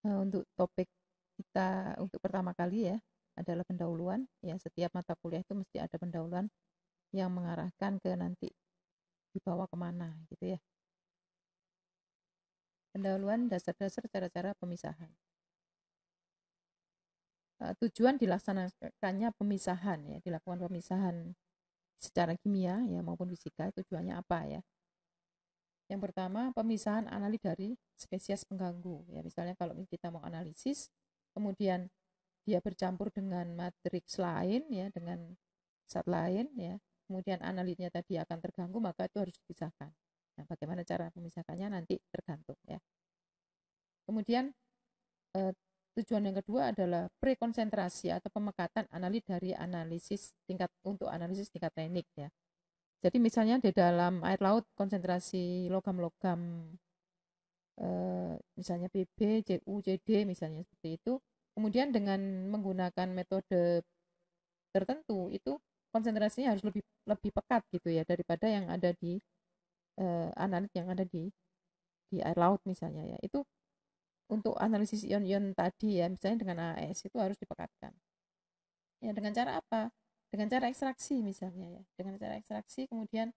Untuk topik kita untuk pertama kali ya adalah pendahuluan. Ya, setiap mata kuliah itu mesti ada pendahuluan yang mengarahkan ke nanti dibawa kemana gitu ya. Pendahuluan dasar-dasar cara-cara pemisahan. Tujuan dilaksanakannya pemisahan ya, dilakukan pemisahan secara kimia ya maupun fisika, tujuannya apa ya? Yang pertama, pemisahan analit dari spesies pengganggu. Ya, misalnya kalau kita mau analisis, kemudian dia bercampur dengan matriks lain ya, dengan zat lain ya, kemudian analitnya tadi akan terganggu, maka itu harus dipisahkan. Nah, bagaimana cara memisahkannya nanti tergantung ya. Kemudian tujuan yang kedua adalah prekonsentrasi atau pemekatan analit dari analisis tingkat teknik ya. Jadi misalnya di dalam air laut konsentrasi logam-logam misalnya Pb, Cu, Cd misalnya seperti itu. Kemudian dengan menggunakan metode tertentu itu konsentrasinya harus lebih lebih pekat gitu ya daripada yang ada di analit yang ada di air laut misalnya ya. Itu untuk analisis ion-ion tadi ya, misalnya dengan AS itu harus dipekatkan. Ya dengan cara apa? Dengan cara ekstraksi misalnya ya. Dengan cara ekstraksi kemudian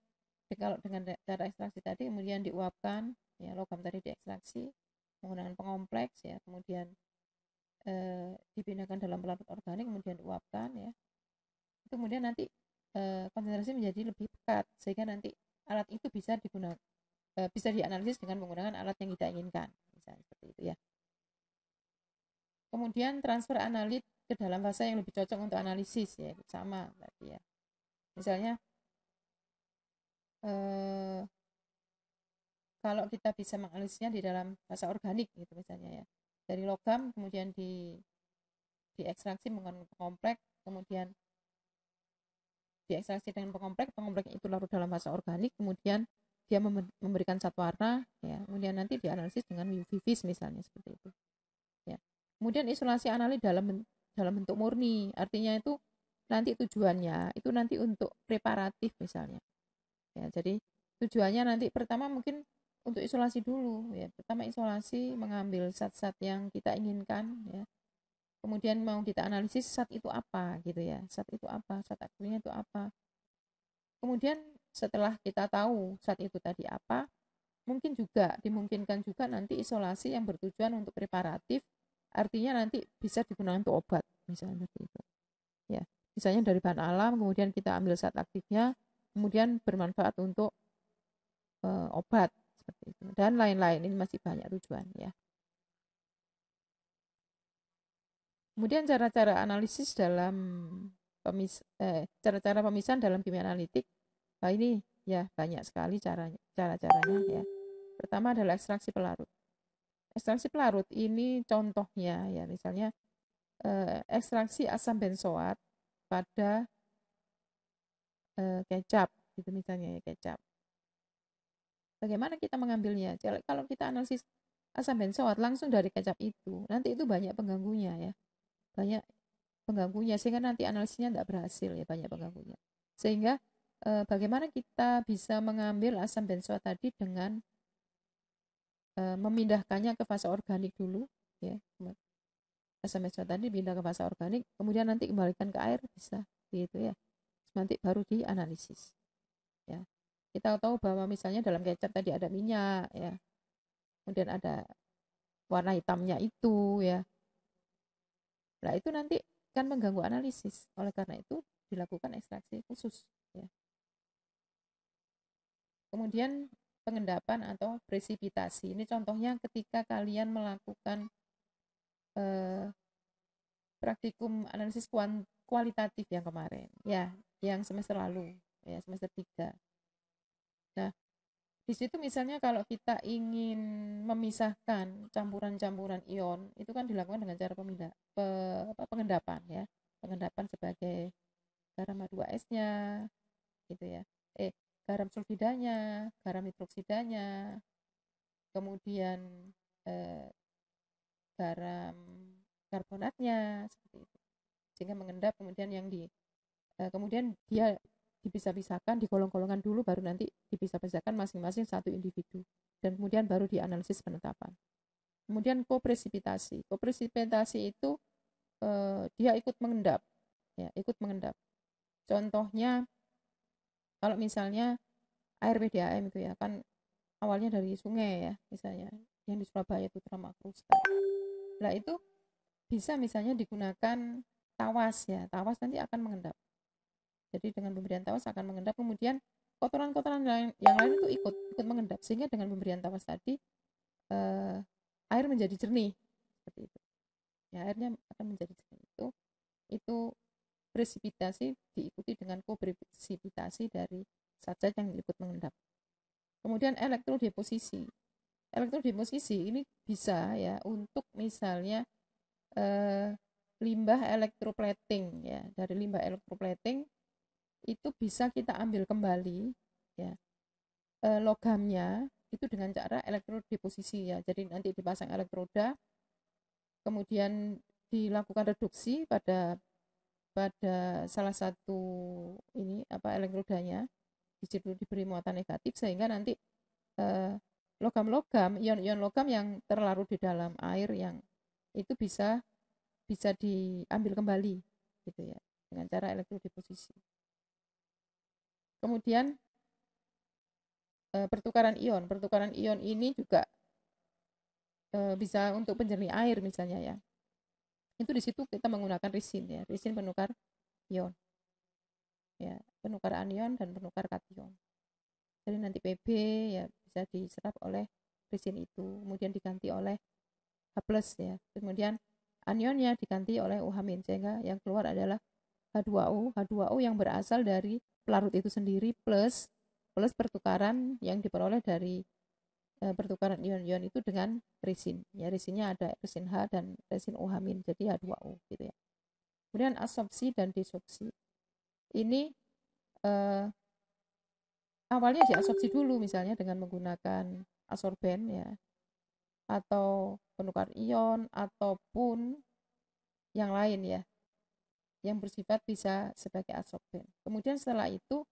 kalau dengan cara ekstraksi tadi kemudian diuapkan ya, logam tadi diekstraksi menggunakan pengompleks ya, kemudian dipindahkan dalam pelarut organik kemudian diuapkan ya. Itu kemudian nanti konsentrasi menjadi lebih pekat sehingga nanti alat itu bisa digunakan bisa dianalisis dengan menggunakan alat yang kita inginkan misalnya seperti itu ya. Kemudian transfer analit ke dalam fase yang lebih cocok untuk analisis ya, sama tadi ya. Misalnya kalau kita bisa menganalisisnya di dalam fase organik gitu misalnya ya. Dari logam kemudian diekstraksi menggunakan pengompleks, kemudian diekstraksi dengan pengompleks, pengompleks itu larut dalam fase organik, kemudian dia memberikan zat warna ya, kemudian nanti dianalisis dengan UV vis misalnya seperti itu. Ya. Kemudian isolasi analit dalam bentuk murni, artinya itu nanti tujuannya itu nanti untuk preparatif misalnya. Ya, jadi tujuannya nanti pertama mungkin untuk isolasi dulu ya. Pertama isolasi mengambil zat-zat yang kita inginkan ya. Kemudian mau kita analisis zat itu apa gitu ya. Zat itu apa? Zat aktifnya itu apa? Kemudian setelah kita tahu zat itu tadi apa, mungkin juga dimungkinkan juga nanti isolasi yang bertujuan untuk preparatif, artinya nanti bisa digunakan untuk obat misalnya seperti itu ya, misalnya dari bahan alam kemudian kita ambil zat aktifnya kemudian bermanfaat untuk obat seperti itu dan lain-lain, ini masih banyak tujuan ya. Kemudian cara-cara analisis dalam cara-cara pemisahan dalam kimia analitik, nah ini ya banyak sekali cara-caranya ya. Pertama adalah ekstraksi pelarut. Ekstraksi pelarut ini contohnya ya, misalnya ekstraksi asam benzoat pada kecap gitu misalnya ya, kecap. Bagaimana kita mengambilnya? Kalau kita analisis asam benzoat langsung dari kecap itu, nanti itu banyak pengganggunya ya. Banyak pengganggunya sehingga nanti analisisnya tidak berhasil ya, banyak pengganggunya. Sehingga bagaimana kita bisa mengambil asam benzoat tadi dengan memindahkannya ke fase organik dulu ya. Asam benzoat tadi pindah ke fase organik, kemudian nanti kembalikan ke air bisa gitu ya. Nanti baru dianalisis ya. Kita tahu bahwa misalnya dalam kecap tadi ada minyak ya. Kemudian ada warna hitamnya itu ya. Nah, itu nanti kan mengganggu analisis. Oleh karena itu dilakukan ekstraksi khusus ya. Kemudian pengendapan atau presipitasi. Ini contohnya ketika kalian melakukan eh, praktikum analisis kualitatif yang kemarin, ya, yang semester lalu, ya, semester 3. Nah, di situ misalnya kalau kita ingin memisahkan campuran-campuran ion, itu kan dilakukan dengan cara pengendapan ya. Pengendapan sebagai garam H2S-nya gitu ya. Garam sulfidanya, garam hidroksidanya, kemudian eh, garam karbonatnya seperti itu. Sehingga mengendap kemudian kemudian dia dipisah-pisahkan, digolong-golongkan dulu baru nanti dipisah-pisahkan masing-masing satu individu dan kemudian baru dianalisis penetapan. Kemudian kopresipitasi. Kopresipitasi itu dia ikut mengendap, ya, ikut mengendap. Contohnya kalau misalnya air PDAM itu ya kan awalnya dari sungai ya, misalnya yang di Surabaya itu Tramakrusta. Nah itu bisa misalnya digunakan tawas ya, tawas nanti akan mengendap. Jadi dengan pemberian tawas akan mengendap, kemudian kotoran-kotoran yang lain itu ikut mengendap, sehingga dengan pemberian tawas tadi air menjadi jernih seperti itu. Ya, airnya akan menjadi jernih. Itu presipitasi diikuti dengan kopresipitasi dari zat-zat yang ikut mengendap. Kemudian elektrodeposisi. Elektrodeposisi ini bisa ya untuk misalnya limbah elektroplating ya. Dari limbah elektroplating itu bisa kita ambil kembali ya logamnya itu dengan cara elektrodeposisi ya. Jadi nanti dipasang elektroda, kemudian dilakukan reduksi pada salah satu ini elektrodanya, disitu diberi muatan negatif sehingga nanti logam-logam, ion-ion logam yang terlarut di dalam air yang itu bisa diambil kembali gitu ya dengan cara elektrodeposisi. Kemudian pertukaran ion ini juga bisa untuk penjernih air misalnya ya. Itu di situ kita menggunakan resin ya, resin penukar ion. Ya, penukar anion dan penukar kation. Jadi nanti Pb ya bisa diserap oleh resin itu, kemudian diganti oleh H+ ya. Kemudian anionnya diganti oleh OH- sehingga yang keluar adalah H2O. H2O yang berasal dari pelarut itu sendiri plus pertukaran yang diperoleh dari pertukaran ion-ion itu dengan resin. Ya, resinnya ada resin H dan resin OH-, jadi H2O gitu ya. Kemudian absorpsi dan desorpsi. Ini awalnya diabsorpsi dulu misalnya dengan menggunakan adsorben ya, atau penukar ion ataupun yang lain ya, yang bersifat bisa sebagai adsorben. Kemudian setelah itu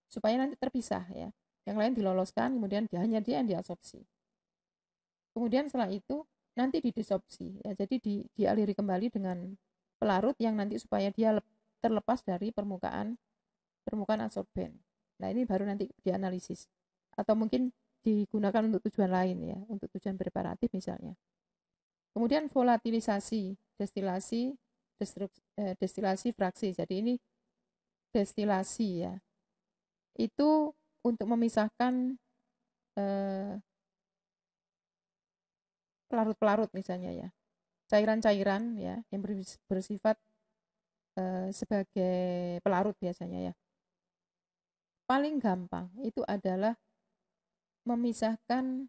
supaya nanti terpisah ya, yang lain diloloskan, kemudian hanya dia yang diabsorpsi. Kemudian setelah itu nanti didesorpsi ya, jadi dialiri kembali dengan pelarut yang nanti supaya dia terlepas dari permukaan adsorben. Nah ini baru nanti dianalisis atau mungkin digunakan untuk tujuan lain ya, untuk tujuan preparatif misalnya. Kemudian volatilisasi, destilasi fraksi. Jadi ini destilasi ya. Itu untuk memisahkan pelarut-pelarut misalnya ya. Cairan-cairan ya yang bersifat sebagai pelarut biasanya ya. Paling gampang itu adalah memisahkan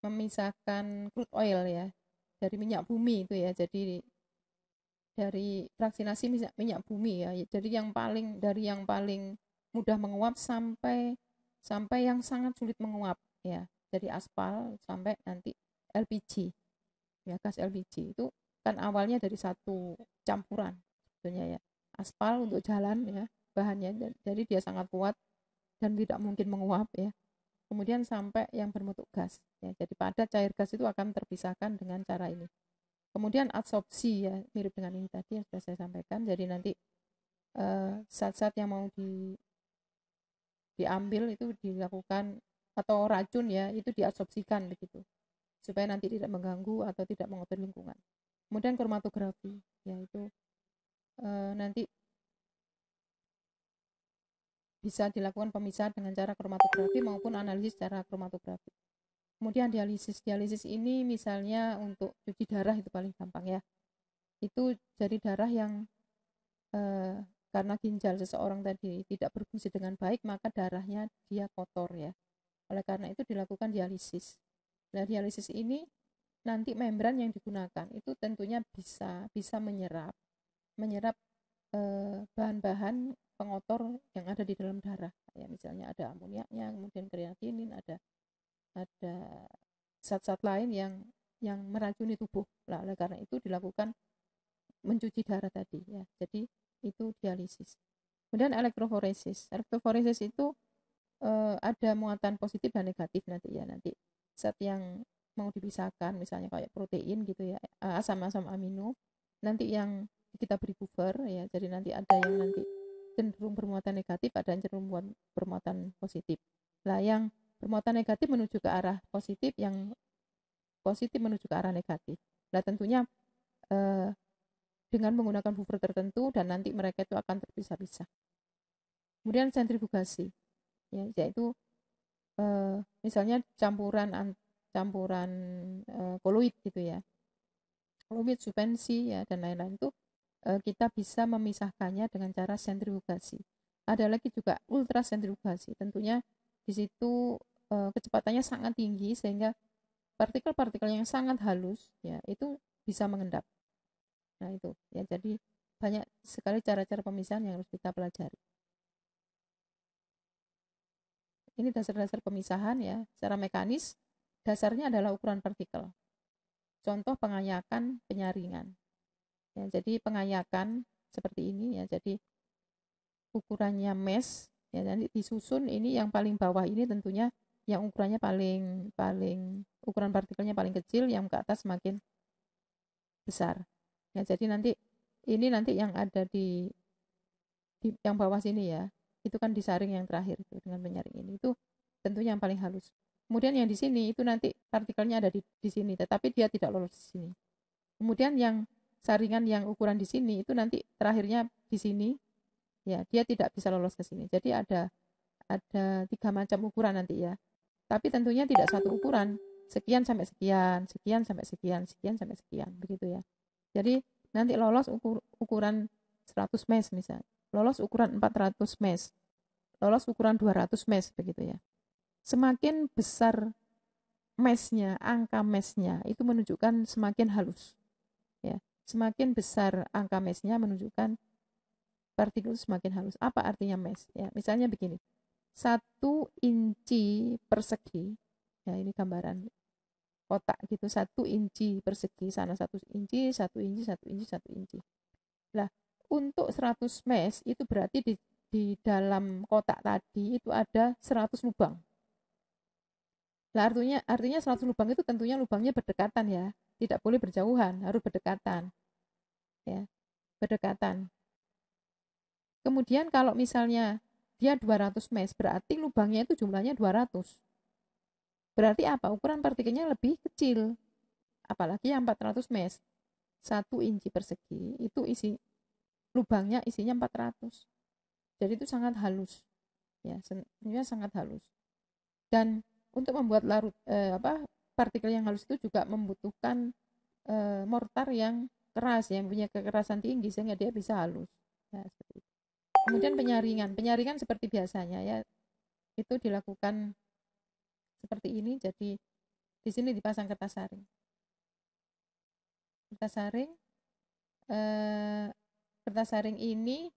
memisahkan crude oil ya dari minyak bumi itu ya. Jadi dari fraksinasi minyak bumi ya. Jadi dari yang paling mudah menguap sampai yang sangat sulit menguap ya. Dari aspal sampai nanti LPG. Ya, gas LPG itu kan awalnya dari satu campuran sebetulnya ya. Aspal untuk jalan ya bahannya, jadi dia sangat kuat dan tidak mungkin menguap ya. Kemudian sampai yang berbentuk gas ya. Jadi pada cair gas itu akan terpisahkan dengan cara ini. Kemudian adsorpsi ya, mirip dengan ini tadi yang sudah saya sampaikan. Jadi nanti zat-zat yang mau diambil itu dilakukan, atau racun ya itu diabsorpsikan begitu supaya nanti tidak mengganggu atau tidak mengotori lingkungan. Kemudian kromatografi yaitu nanti bisa dilakukan pemisahan dengan cara kromatografi maupun analisis secara kromatografi. Kemudian dialisis ini misalnya untuk cuci darah itu paling gampang ya. Itu jadi darah yang karena ginjal seseorang tadi tidak berfungsi dengan baik, maka darahnya dia kotor ya. Oleh karena itu dilakukan dialisis. Nah, dialisis ini nanti membran yang digunakan itu tentunya bisa menyerap bahan-bahan pengotor yang ada di dalam darah. Ya, misalnya ada amoniaknya, kemudian kreatinin, ada zat-zat lain yang meracuni tubuh. Nah, oleh karena itu dilakukan mencuci darah tadi ya. Jadi itu dialisis. Kemudian elektroforesis. Elektroforesis itu ada muatan positif dan negatif nanti ya, nanti zat yang mau dipisahkan misalnya kayak protein gitu ya, asam-asam amino, nanti yang kita beri buffer ya, jadi nanti ada yang nanti cenderung bermuatan negatif, ada yang cenderung bermuatan positif. Lah yang bermuatan negatif menuju ke arah positif, yang positif menuju ke arah negatif. Nah tentunya eh, dengan menggunakan buffer tertentu dan nanti mereka itu akan terpisah-pisah. Kemudian sentrifugasi, ya, yaitu misalnya campuran koloid gitu ya, koloid, suspensi ya dan lain-lain itu kita bisa memisahkannya dengan cara sentrifugasi. Ada lagi juga ultrasentrifugasi, tentunya di situ kecepatannya sangat tinggi sehingga partikel-partikel yang sangat halus ya itu bisa mengendap. Nah itu ya, jadi banyak sekali cara-cara pemisahan yang harus kita pelajari. Ini dasar-dasar pemisahan ya, secara mekanis dasarnya adalah ukuran partikel. Contoh pengayakan, penyaringan. Ya, jadi pengayakan seperti ini ya, jadi ukurannya mesh ya, nanti disusun ini yang paling bawah ini tentunya yang ukurannya paling paling ukuran partikelnya paling kecil, yang ke atas semakin besar. Ya, jadi nanti ini nanti yang ada di yang bawah sini ya, itu kan disaring yang terakhir itu dengan penyaring ini, itu tentunya yang paling halus. Kemudian yang di sini itu nanti partikelnya ada di sini, tetapi dia tidak lolos di sini. Kemudian yang saringan yang ukuran di sini itu nanti terakhirnya di sini, ya dia tidak bisa lolos ke sini. Jadi ada 3 macam ukuran nanti ya. Tapi tentunya tidak satu ukuran, sekian sampai sekian, sekian sampai sekian, sekian sampai sekian, begitu ya. Jadi nanti lolos ukuran 100 mesh misalnya, lolos ukuran 400 mesh, lolos ukuran 200 mesh, begitu ya. Semakin besar meshnya, angka meshnya itu menunjukkan semakin halus. Ya, semakin besar angka meshnya menunjukkan partikel semakin halus. Apa artinya mesh? Ya, misalnya begini, 1 inci persegi, ya ini gambaran kotak gitu, 1 inci persegi, sana 1 inci, 1 inci, 1 inci, 1 inci. Nah, untuk 100 mesh itu berarti di dalam kotak tadi itu ada 100 lubang. Nah, artinya 100 lubang itu tentunya lubangnya berdekatan ya, tidak boleh berjauhan, harus berdekatan. Ya, berdekatan. Kemudian kalau misalnya dia 200 mesh, berarti lubangnya itu jumlahnya 200. Berarti apa? Ukuran partikelnya lebih kecil. Apalagi yang 400 mesh. 1 inci persegi itu lubangnya isinya 400. Jadi itu sangat halus. Ya, sebenarnya sangat halus. Dan untuk membuat partikel yang halus itu juga membutuhkan mortar yang keras, yang punya kekerasan tinggi sehingga dia bisa halus. Ya, seperti itu. Kemudian penyaringan seperti biasanya ya, itu dilakukan seperti ini. Jadi di sini dipasang kertas saring. Kertas saring ini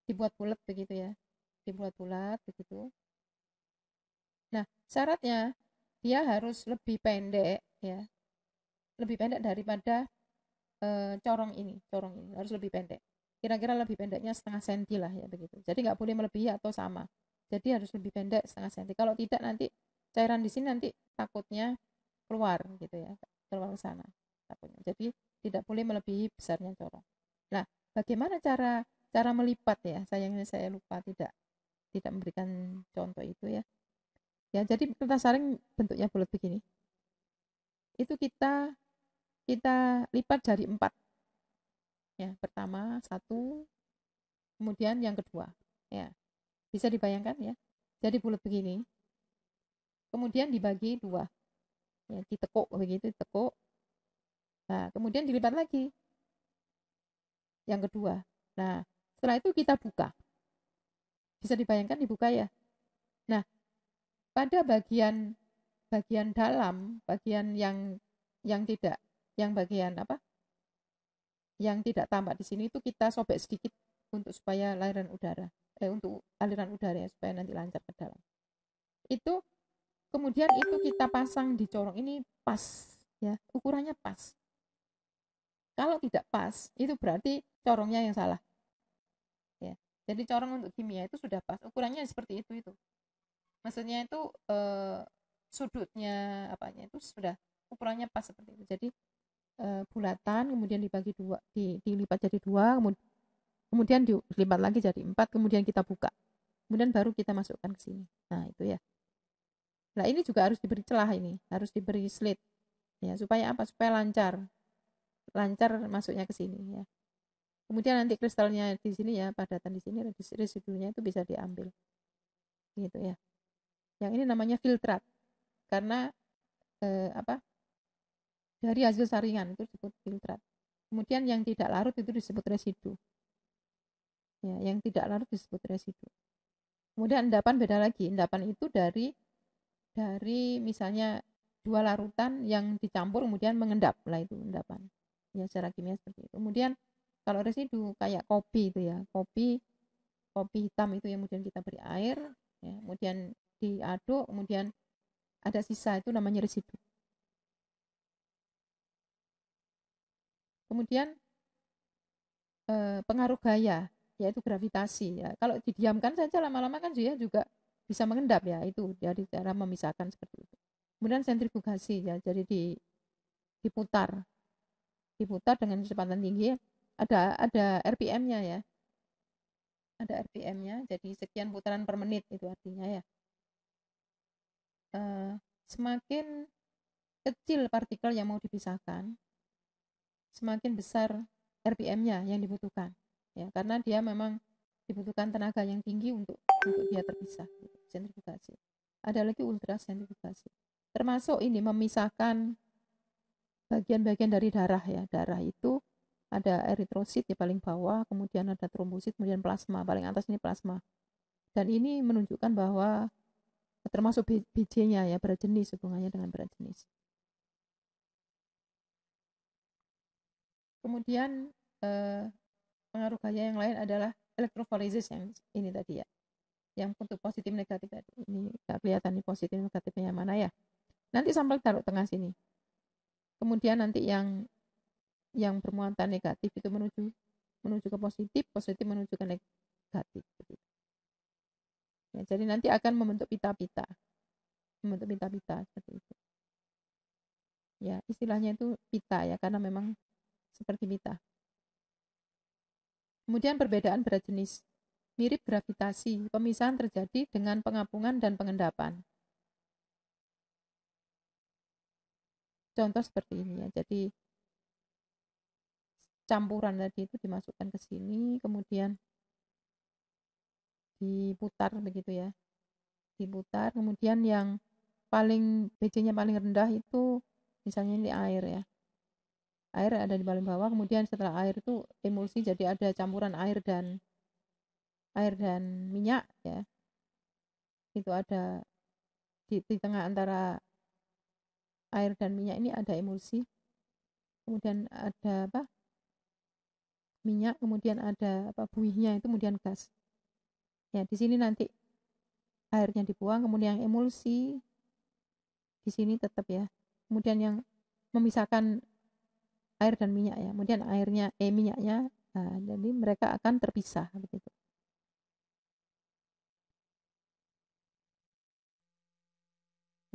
dibuat bulat begitu ya, dibuat bulat begitu. Nah, syaratnya dia harus lebih pendek ya, lebih pendek daripada corong ini harus lebih pendek. Kira-kira lebih pendeknya setengah senti lah ya begitu. Jadi nggak boleh melebihi atau sama. Jadi harus lebih pendek setengah senti. Kalau tidak nanti cairan di sini nanti takutnya keluar gitu ya, keluar ke sana takutnya. Jadi tidak boleh melebihi besarnya corong. Nah, bagaimana cara melipat ya? Sayangnya saya lupa tidak memberikan contoh itu ya. Ya, jadi kertas saring bentuknya bulat begini. Itu kita lipat jadi 4. Ya, pertama 1, kemudian yang kedua. Ya, bisa dibayangkan ya. Jadi bulat begini. Kemudian dibagi 2. Ya, ditekuk begitu, ditekuk. Nah, kemudian dilipat lagi. Yang kedua. Nah, setelah itu kita buka. Bisa dibayangkan dibuka ya. Nah, pada bagian dalam, bagian yang tidak, yang bagian apa? Yang tidak tampak di sini itu kita sobek sedikit untuk supaya aliran udara, untuk aliran udara ya, supaya nanti lancar ke dalam. Itu kemudian itu kita pasang di corong ini pas ya, ukurannya pas. Kalau tidak pas, itu berarti corongnya yang salah. Ya. Jadi corong untuk kimia itu sudah pas, ukurannya seperti itu. Maksudnya itu sudutnya apanya itu sudah ukurannya pas seperti itu. Jadi bulatan, kemudian dibagi dua, dilipat jadi dua, kemudian dilipat lagi jadi 4, kemudian kita buka, kemudian baru kita masukkan ke sini. Nah itu ya. Nah ini juga harus diberi celah, ini harus diberi slit ya, supaya apa? Supaya lancar masuknya ke sini ya. Kemudian nanti kristalnya di sini ya, padatan di sini, residunya itu bisa diambil gitu ya. Yang ini namanya filtrat, karena apa, dari hasil saringan itu disebut filtrat. Kemudian yang tidak larut itu disebut residu ya, yang tidak larut disebut residu. Kemudian endapan beda lagi, endapan itu dari misalnya 2 larutan yang dicampur kemudian mengendap, lah itu endapan ya, secara kimia seperti itu. Kemudian kalau residu kayak kopi itu ya, kopi hitam itu yang kemudian kita beri air ya, kemudian diaduk, kemudian ada sisa, itu namanya residu. Kemudian pengaruh gaya, yaitu gravitasi ya. Kalau didiamkan saja lama-lama kan dia juga bisa mengendap ya, itu dari cara memisahkan seperti itu. Kemudian sentrifugasi ya, jadi diputar dengan kecepatan tinggi, ada RPM-nya ya. Ada RPM-nya, jadi sekian putaran per menit itu artinya ya. Semakin kecil partikel yang mau dipisahkan, semakin besar RPM-nya yang dibutuhkan ya, karena dia memang dibutuhkan tenaga yang tinggi untuk dia terpisah gitu. Sentrifugasi. Ada lagi ultrasentrifugasi, termasuk ini memisahkan bagian-bagian dari darah ya. Darah itu ada eritrosit di paling bawah, kemudian ada trombosit, kemudian plasma, paling atas ini plasma. Dan ini menunjukkan bahwa termasuk BJ-nya ya, berat jenis, hubungannya dengan berat jenis. Kemudian pengaruh gaya yang lain adalah elektroforesis, yang ini tadi ya, yang untuk positif negatif tadi. Ini nggak kelihatan nih positif negatifnya yang mana ya. Nanti sampel taruh tengah sini. Kemudian nanti yang bermuatan negatif itu menuju ke positif, positif menuju ke negatif. Ya, jadi nanti akan membentuk pita-pita seperti itu. Ya, istilahnya itu pita ya, karena memang seperti pita. Kemudian perbedaan berat jenis. Mirip gravitasi, pemisahan terjadi dengan pengapungan dan pengendapan. Contoh seperti ini ya. Jadi campuran tadi itu dimasukkan ke sini, kemudian diputar begitu ya. Diputar, kemudian yang paling BC-nya paling rendah itu misalnya ini air ya. Air ada di paling bawah, kemudian setelah air itu emulsi, jadi ada campuran air dan minyak ya. Itu ada di tengah antara air dan minyak ini ada emulsi. Kemudian ada apa? Minyak, kemudian ada apa, buihnya itu, kemudian gas. Ya, di sini nanti airnya dibuang, kemudian yang emulsi di sini tetap ya. Kemudian yang memisahkan air dan minyak ya. Kemudian minyaknya, nah, jadi mereka akan terpisah begitu.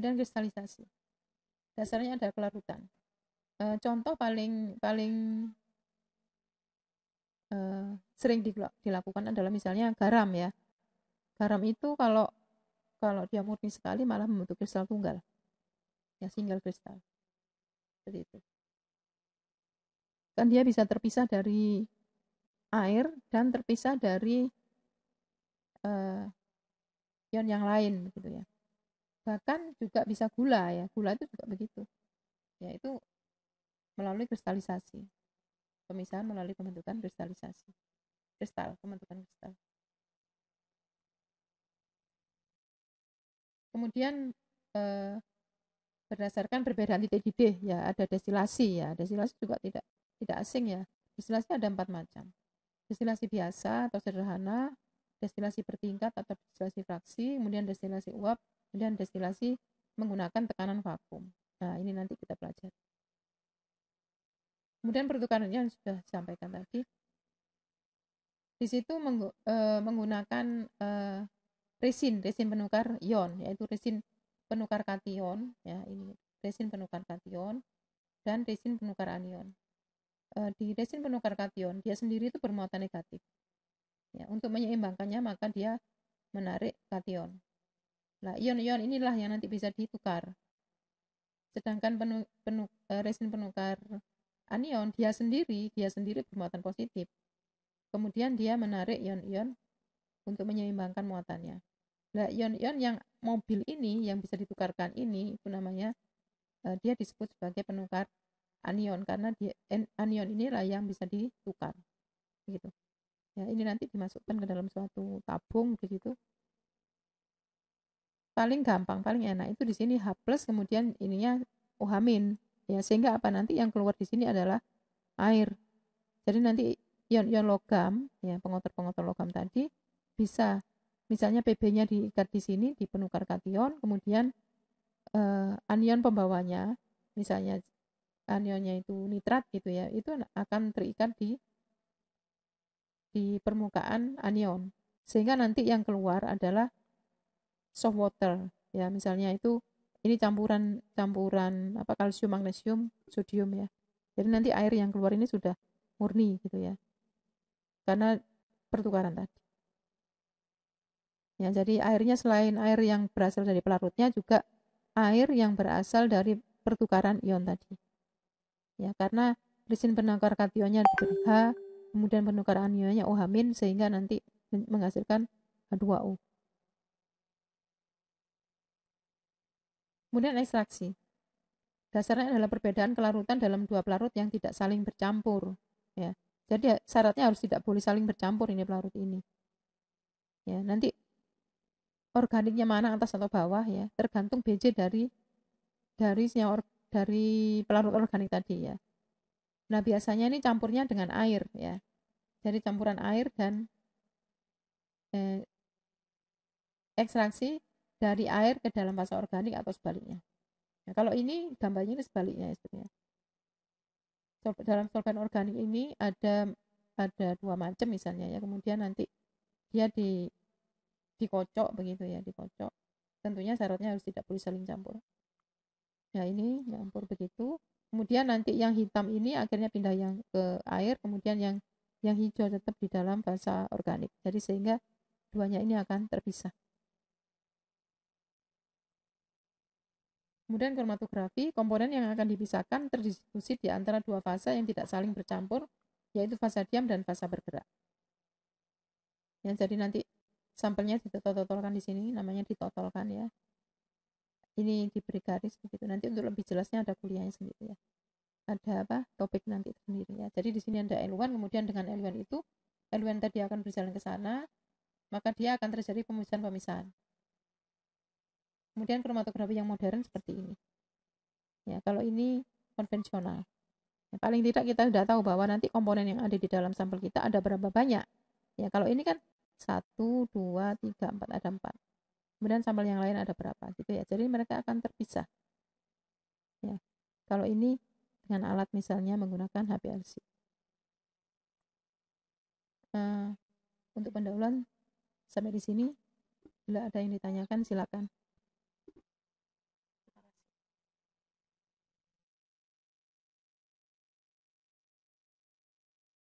Dan kristalisasi. Dasarnya ada kelarutan. Contoh paling sering dilakukan adalah misalnya garam ya. Garam itu kalau dia murni sekali malah membentuk kristal tunggal. Ya, single kristal. Seperti itu. Kan dia bisa terpisah dari air dan terpisah dari ion yang lain begitu ya. Bahkan juga bisa gula ya. Gula itu juga begitu. Ya, itu melalui kristalisasi. Pemisahan melalui pembentukan kristalisasi. Pembentukan kristal. Kemudian berdasarkan perbedaan titik didih ya, ada destilasi ya. Destilasi juga tidak asing ya. Destilasi ada 4 macam. Destilasi biasa atau sederhana, destilasi bertingkat atau destilasi fraksi, kemudian destilasi uap, kemudian destilasi menggunakan tekanan vakum. Nah, ini nanti kita pelajari. Kemudian pertukarannya yang sudah disampaikan tadi. Di situ menggunakan resin penukar ion, yaitu resin penukar kation, ya ini resin penukar kation dan resin penukar anion. Di resin penukar kation dia sendiri itu bermuatan negatif. Ya, untuk menyeimbangkannya maka dia menarik kation. Nah, ion-ion inilah yang nanti bisa ditukar. Sedangkan resin penukar anion dia sendiri bermuatan positif. Kemudian dia menarik ion-ion untuk menyeimbangkan muatannya. Nah, ion-ion yang mobil ini yang bisa ditukarkan ini itu namanya dia disebut sebagai penukar anion karena anion inilah yang bisa ditukar. Gitu. Ya, ini nanti dimasukkan ke dalam suatu tabung begitu. Paling gampang, paling enak itu di sini H+ kemudian ininya OH-. Ya, sehingga apa nanti yang keluar di sini adalah air. Jadi nanti ion-ion logam, ya pengotor-pengotor logam tadi bisa misalnya Pb-nya diikat di sini di penukar kation, kemudian anion pembawanya, misalnya anionnya itu nitrat gitu ya, itu akan terikat di permukaan anion. Sehingga nanti yang keluar adalah soft water, ya misalnya itu ini campuran apa kalsium, magnesium, sodium ya. Jadi nanti air yang keluar ini sudah murni gitu ya. Karena pertukaran tadi. Ya, jadi airnya selain air yang berasal dari pelarutnya juga air yang berasal dari pertukaran ion tadi. Ya, karena resin penukar kationnya H, kemudian penukar anionnya OH- sehingga nanti menghasilkan H2O. Kemudian ekstraksi. Dasarnya adalah perbedaan kelarutan dalam dua pelarut yang tidak saling bercampur. Ya, jadi syaratnya harus tidak boleh saling bercampur ini pelarut ini. Ya, nanti organiknya mana atas atau bawah ya, tergantung BJ dari pelarut organik tadi ya. Nah, biasanya ini campurnya dengan air ya. Jadi campuran air dan ekstraksi dari air ke dalam fase organik atau sebaliknya. Nah, kalau ini gambarnya ini sebaliknya istrinya. Dalam solvent organik ini ada dua macam misalnya ya. Kemudian nanti dia dikocok begitu ya, dikocok. Tentunya syaratnya harus tidak boleh saling campur. Nah, ini campur begitu. Kemudian nanti yang hitam ini akhirnya pindah yang ke air, kemudian yang hijau tetap di dalam fase organik. Jadi sehingga duanya ini akan terpisah. Kemudian kromatografi, komponen yang akan dipisahkan terdistribusi di antara dua fase yang tidak saling bercampur, yaitu fase diam dan fase bergerak. Ya, jadi nanti sampelnya ditotolkan di sini, namanya ditotolkan ya. Ini diberi garis begitu. Nanti untuk lebih jelasnya ada kuliahnya sendiri ya. Ada apa? Topik nanti sendiri ya. Jadi di sini ada L1, kemudian dengan L1 itu L1 tadi akan berjalan ke sana, maka dia akan terjadi pemisahan-pemisahan. Kemudian kromatografi yang modern seperti ini. Ya, kalau ini konvensional. Ya, paling tidak kita sudah tahu bahwa nanti komponen yang ada di dalam sampel kita ada berapa banyak. Ya, kalau ini kan 1, 2, 3, 4, ada 4. Kemudian sampel yang lain ada berapa gitu ya. Jadi mereka akan terpisah. Ya. Kalau ini dengan alat misalnya menggunakan HPLC. Untuk pendahuluan sampai di sini. Bila ada yang ditanyakan silakan.